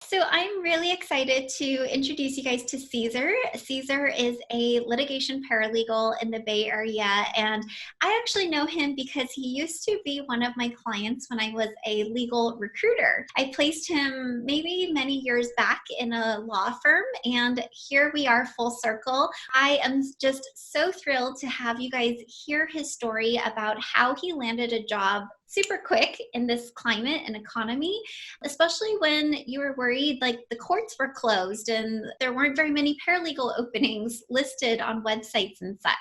So I'm really excited to introduce you guys to Cesar. Cesar is a litigation paralegal in the Bay Area, and I actually know him because he used to be one of my clients when I was a legal recruiter. I placed him maybe many years back in a law firm, and here we are full circle. I am just so thrilled to have you guys hear his story about how he landed a job super quick in this climate and economy, especially when you were worried like the courts were closed and there weren't very many paralegal openings listed on websites and such.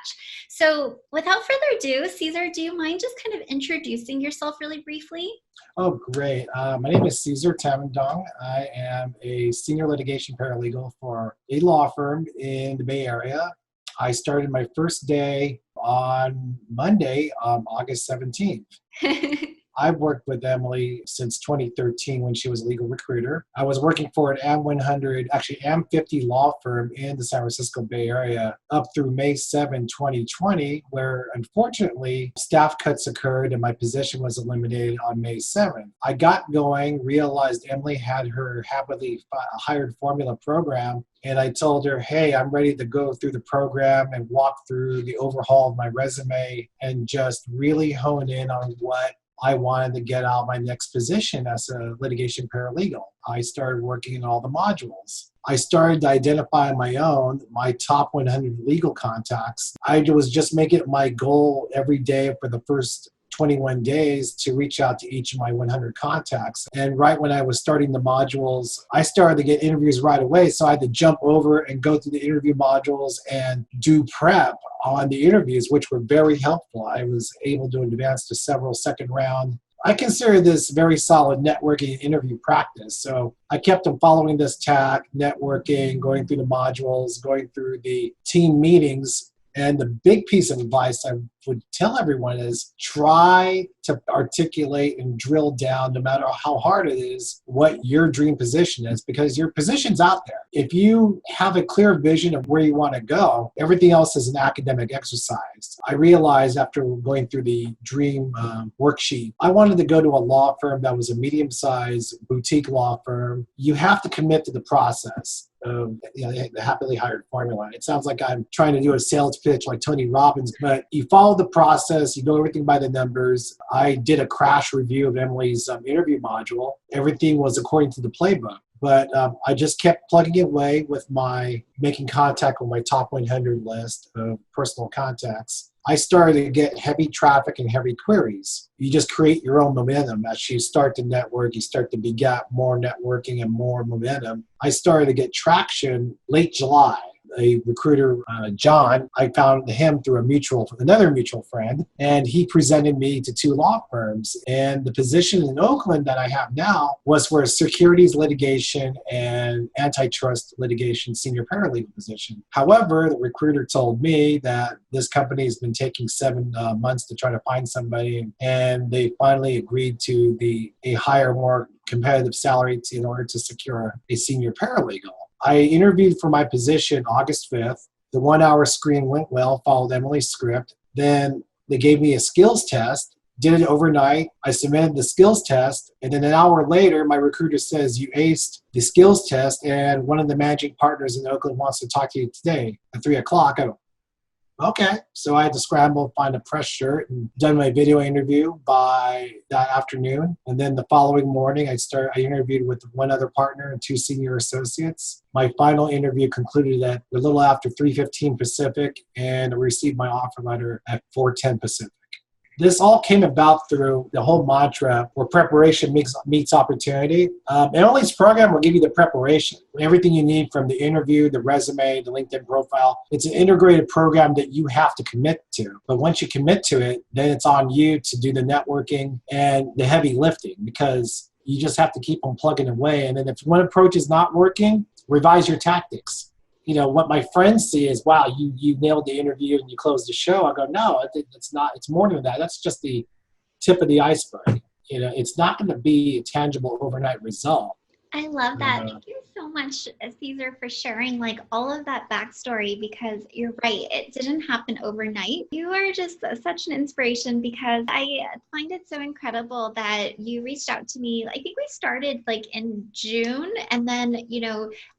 So without further ado, Cesar, do you mind just kind of introducing yourself really briefly? Oh, great. My name is Cesar Tamandong. I am a senior litigation paralegal for a law firm in the Bay Area. I started my first day on Monday, August 17th. I've worked with Emily since 2013 when she was a legal recruiter. I was working for an AM 50 law firm in the San Francisco Bay Area up through May 7, 2020, where unfortunately staff cuts occurred and my position was eliminated on May 7th. I got going, realized Emily had her happily hired formula program, and I told her, hey, I'm ready to go through the program and walk through the overhaul of my resume and just really hone in on what I wanted to get out of my next position as a litigation paralegal. I started working in all the modules. I started to identify on my own my top 100 legal contacts. I was just making it my goal every day for the first 21 days to reach out to each of my 100 contacts. And right when I was starting the modules, I started to get interviews right away. So I had to jump over and go through the interview modules and do prep on the interviews, which were very helpful. I was able to advance to several second round. I consider this very solid networking interview practice. So I kept on following this tack, networking, going through the modules, going through the team meetings. And the big piece of advice I would tell everyone is try to articulate and drill down, no matter how hard it is, what your dream position is, because your position's out there. If you have a clear vision of where you want to go, everything else is an academic exercise. I realized after going through the dream worksheet, I wanted to go to a law firm that was a medium-sized boutique law firm. You have to commit to the process. The happily hired formula. It sounds like I'm trying to do a sales pitch like Tony Robbins, but you follow the process, you know everything by the numbers. I did a crash review of Emily's interview module. Everything was according to the playbook. But I just kept plugging away with making contact with my top 100 list of personal contacts. I started to get heavy traffic and heavy queries. You just create your own momentum. As you start to network, you start to beget more networking and more momentum. I started to get traction late July. A recruiter, John, I found him through another mutual friend, and he presented me to two law firms. And the position in Oakland that I have now was for a securities litigation and antitrust litigation senior paralegal position. However, the recruiter told me that this company has been taking 7 months to try to find somebody, and they finally agreed to a higher, more competitive salary in order to secure a senior paralegal. I interviewed for my position August 5th. The 1-hour screen went well, followed Emily's script. Then they gave me a skills test, did it overnight. I submitted the skills test, and then an hour later, my recruiter says, you aced the skills test, and one of the managing partners in Oakland wants to talk to you today at 3 o'clock. I go, okay. So I had to scramble, find a press shirt, and done my video interview by that afternoon. And then the following morning, I interviewed with one other partner and 2 senior associates. My final interview concluded at a little after 3:15 Pacific, and I received my offer letter at 4:10 Pacific. This all came about through the whole mantra where preparation meets opportunity. Emily's program will give you the preparation, everything you need from the interview, the resume, the LinkedIn profile. It's an integrated program that you have to commit to. But once you commit to it, then it's on you to do the networking and the heavy lifting, because you just have to keep on plugging away. And then if one approach is not working, revise your tactics. You know, what my friends see is, wow, you nailed the interview and you closed the show. I go, no, it's not. It's more than that. That's just the tip of the iceberg. You know, it's not going to be a tangible overnight result. I love that. Thank you so much, Cesar, for sharing like all of that backstory, because you're right, it didn't happen overnight. You are just such an inspiration, because I find it so incredible that you reached out to me. I think we started like in June, and then,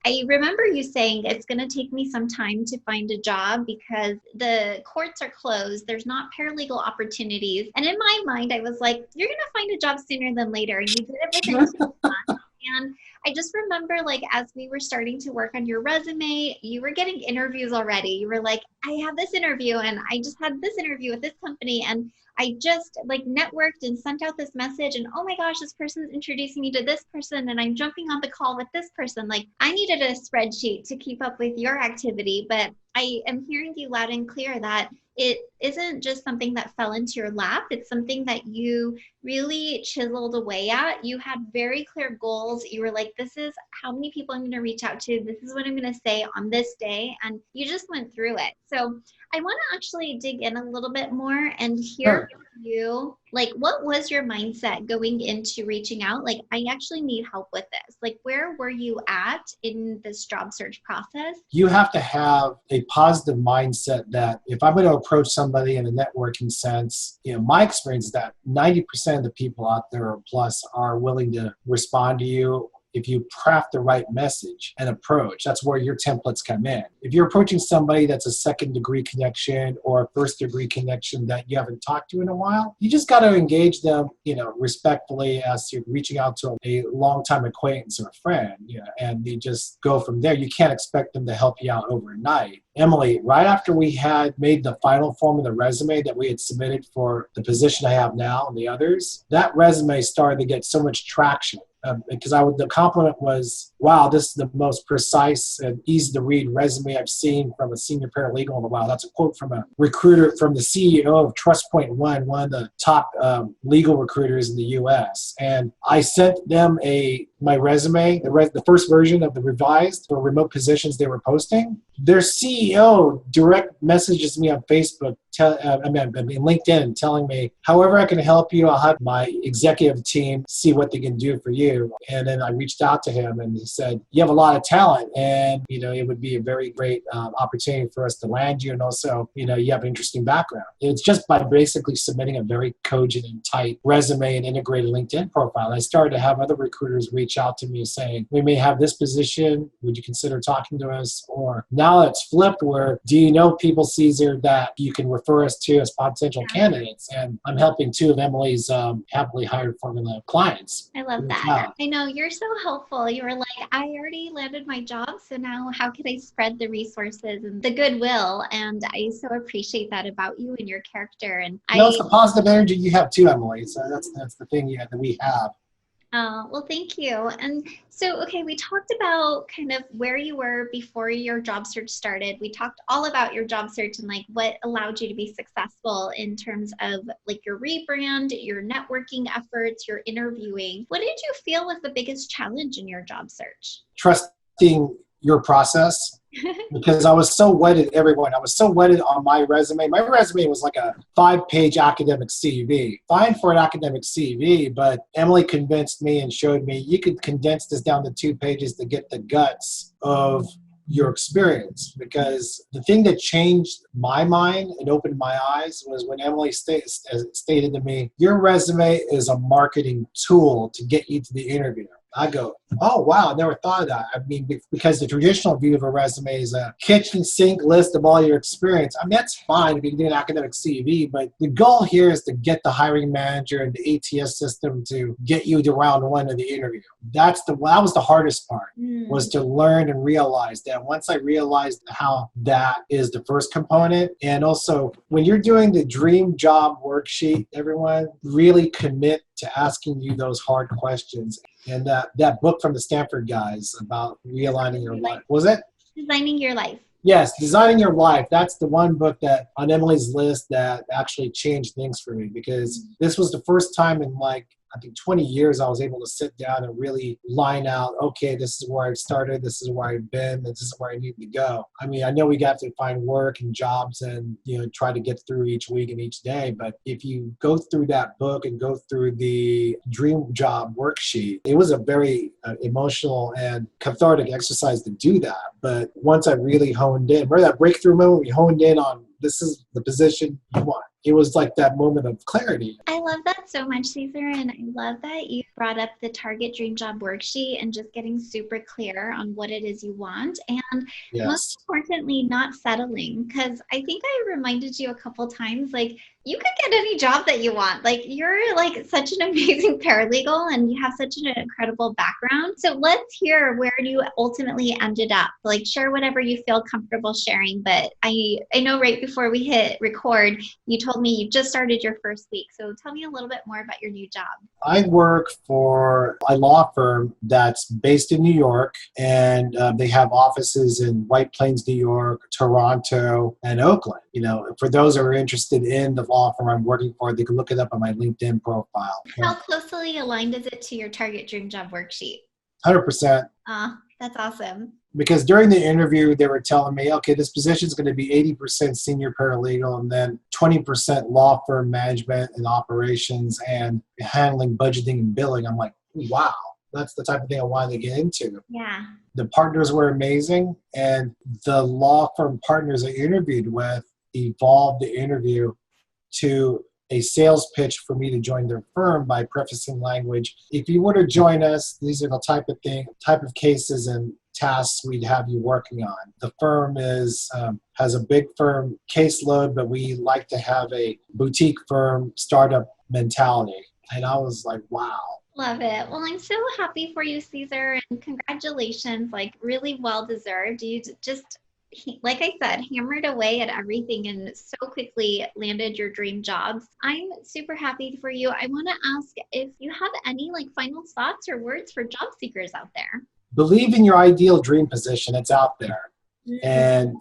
I remember you saying it's going to take me some time to find a job because the courts are closed. There's not paralegal opportunities. And in my mind, I was like, you're going to find a job sooner than later. And you did it within 2 months. And I just remember, like, as we were starting to work on your resume, you were getting interviews already. You were like, I have this interview, and I just had this interview with this company. And I just like networked and sent out this message, and oh my gosh, this person's introducing me to this person, and I'm jumping on the call with this person. Like, I needed a spreadsheet to keep up with your activity, but I am hearing you loud and clear that it isn't just something that fell into your lap. It's something that you really chiseled away at. You had very clear goals. You were like, this is how many people I'm going to reach out to. This is what I'm going to say on this day. And you just went through it. So I want to actually dig in a little bit more and hear from you, like, what was your mindset going into reaching out? Like, I actually need help with this. Like, where were you at in this job search process? You have to have a positive mindset that if I'm going to approach somebody in a networking sense, my experience is that 90% of the people out there or plus are willing to respond to you if you craft the right message and approach. That's where your templates come in. If you're approaching somebody that's a second degree connection or a first degree connection that you haven't talked to in a while, you just got to engage them, respectfully as you're reaching out to a longtime acquaintance or a friend, and you just go from there. You can't expect them to help you out overnight. Emily, right after we had made the final form of the resume that we had submitted for the position I have now and the others, that resume started to get so much traction. Because the compliment was, wow, this is the most precise and easy to read resume I've seen from a senior paralegal in a while. That's a quote from a recruiter, from the CEO of TrustPoint One of the top legal recruiters in the U.S. And I sent them my resume, the first version of the revised for remote positions they were posting. Their CEO direct messages me on Facebook, LinkedIn, telling me, however I can help you, I'll have my executive team see what they can do for you. And then I reached out to him and he said, you have a lot of talent, and it would be a very great opportunity for us to land you. And also, you have an interesting background. It's just by basically submitting a very cogent and tight resume and integrated LinkedIn profile. I started to have other recruiters reach out to me saying, we may have this position. Would you consider talking to us? Or now it's flipped where, do you know people, Cesar, that you can refer us to as potential candidates? And I'm helping two of Emily's happily hired formula clients. I love that. I know, you're so helpful. You were like, I already landed my job, so now how can I spread the resources and the goodwill? And I so appreciate that about you and your character. And it's the positive energy you have too, Emily. So that's the thing that we have. Well, thank you. And so, okay, we talked about kind of where you were before your job search started. We talked all about your job search and like what allowed you to be successful in terms of like your rebrand, your networking efforts, your interviewing. What did you feel was the biggest challenge in your job search? Trusting your process. Because I was so wedded, everyone. I was so wedded on my resume. My resume was like a 5-page academic CV. Fine for an academic CV, but Emily convinced me and showed me you could condense this down to 2 pages to get the guts of your experience. Because the thing that changed my mind and opened my eyes was when Emily stated to me, your resume is a marketing tool to get you to the interview. I go, oh, wow, I never thought of that. I mean, because the traditional view of a resume is a kitchen sink list of all your experience. I mean, that's fine if you can do an academic CV, but the goal here is to get the hiring manager and the ATS system to get you to round one of the interview. That was the hardest part, was to learn and realize that. Once I realized how that is the first component, and also when you're doing the dream job worksheet, everyone really commit to asking you those hard questions. And that book from the Stanford guys about realigning your life. Was it? Designing Your Life. Yes, Designing Your Life. That's the one book that on Emily's list that actually changed things for me, because this was the first time in like I think 20 years, I was able to sit down and really line out, okay, this is where I've started, this is where I've been, this is where I need to go. I mean, I know we got to find work and jobs and, try to get through each week and each day. But if you go through that book and go through the dream job worksheet, it was a very emotional and cathartic exercise to do that. But once I really honed in, remember that breakthrough moment we honed in on, this is the position you want. It was like that moment of clarity. I love that so much, Cesar. And I love that you brought up the Target Dream Job worksheet and just getting super clear on what it is you want. And most Yes. importantly, not settling. Because I think I reminded you a couple times, like, you could get any job that you want. Like, you're like such an amazing paralegal and you have such an incredible background. So let's hear where you ultimately ended up. Like, share whatever you feel comfortable sharing. But I know right before we hit record, you told me you just started your first week. So tell me a little bit more about your new job. I work for a law firm that's based in New York, and they have offices in White Plains, New York, Toronto, and Oakland. For those who are interested in the law firm I'm working for, they can look it up on my LinkedIn profile. How closely aligned is it to your Target Dream Job worksheet? 100%. That's awesome. Because during the interview, they were telling me, okay, this position is going to be 80% senior paralegal and then 20% law firm management and operations and handling budgeting and billing. I'm like, wow, that's the type of thing I wanted to get into. Yeah. The partners were amazing, and the law firm partners I interviewed with evolved the interview to a sales pitch for me to join their firm by prefacing language. If you were to join us, these are the type of cases and tasks we'd have you working on. The firm has a big firm caseload, but we like to have a boutique firm startup mentality. And I was like, wow. Love it. Well, I'm so happy for you, Cesar, and congratulations. Like, really well deserved. You just, like I said, hammered away at everything and so quickly landed your dream jobs. I'm super happy for you. I want to ask if you have any final thoughts or words for job seekers out there. Believe in your ideal dream position. It's out there. And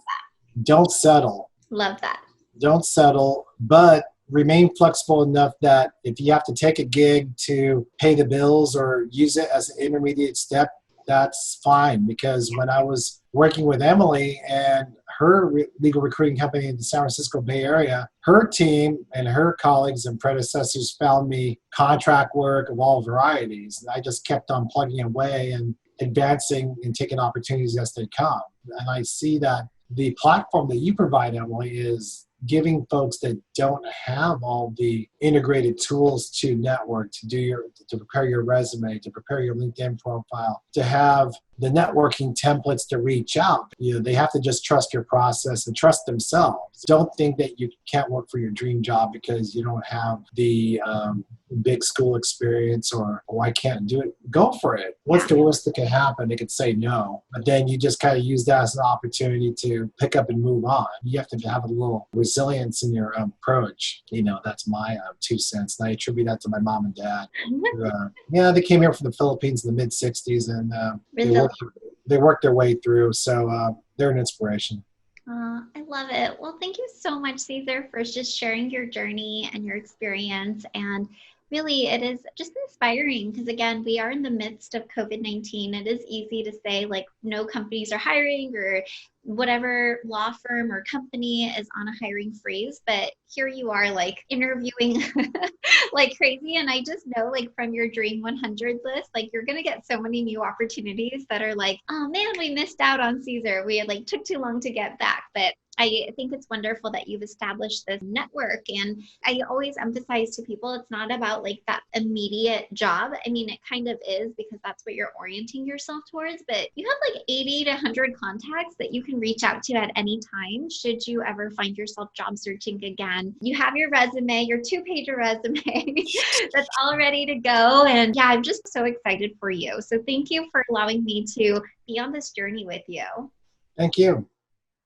don't settle. Love that. Don't settle, but remain flexible enough that if you have to take a gig to pay the bills or use it as an intermediate step, that's fine. Because when I was working with Emily and her legal recruiting company in the San Francisco Bay Area, her team and her colleagues and predecessors found me contract work of all varieties. And I just kept on plugging away and advancing and taking opportunities as they come. And I see that the platform that you provide, Emily, is giving folks that don't have all the integrated tools to network, to prepare your resume, to prepare your LinkedIn profile, to have the networking templates to reach out. They have to just trust your process and trust themselves. Don't think that you can't work for your dream job because you don't have the big school experience or, oh, I can't do it. Go for it. What's the worst that could happen? They could say no. But then you just kind of use that as an opportunity to pick up and move on. You have to have a little resilience in your approach. That's my 2 cents. And I attribute that to my mom and dad. They came here from the Philippines in the mid-'60s, and they worked their way through. So they're an inspiration. I love it. Well, thank you so much, Cesar, for just sharing your journey and your experience. And really, it is just inspiring because, again, we are in the midst of COVID-19. It is easy to say, no companies are hiring or whatever law firm or company is on a hiring freeze. But here you are, interviewing like crazy. And I just know, from your Dream 100 list, you're going to get so many new opportunities that are oh man, we missed out on Cesar. We had took too long to get back. But I think it's wonderful that you've established this network. And I always emphasize to people, it's not about that immediate job. I mean, it kind of is because that's what you're orienting yourself towards. But you have 80 to 100 contacts that you can reach out to at any time should you ever find yourself job searching again. You have your resume, your 2-pager resume that's all ready to go. And yeah, I'm just so excited for you. So thank you for allowing me to be on this journey with you. Thank you.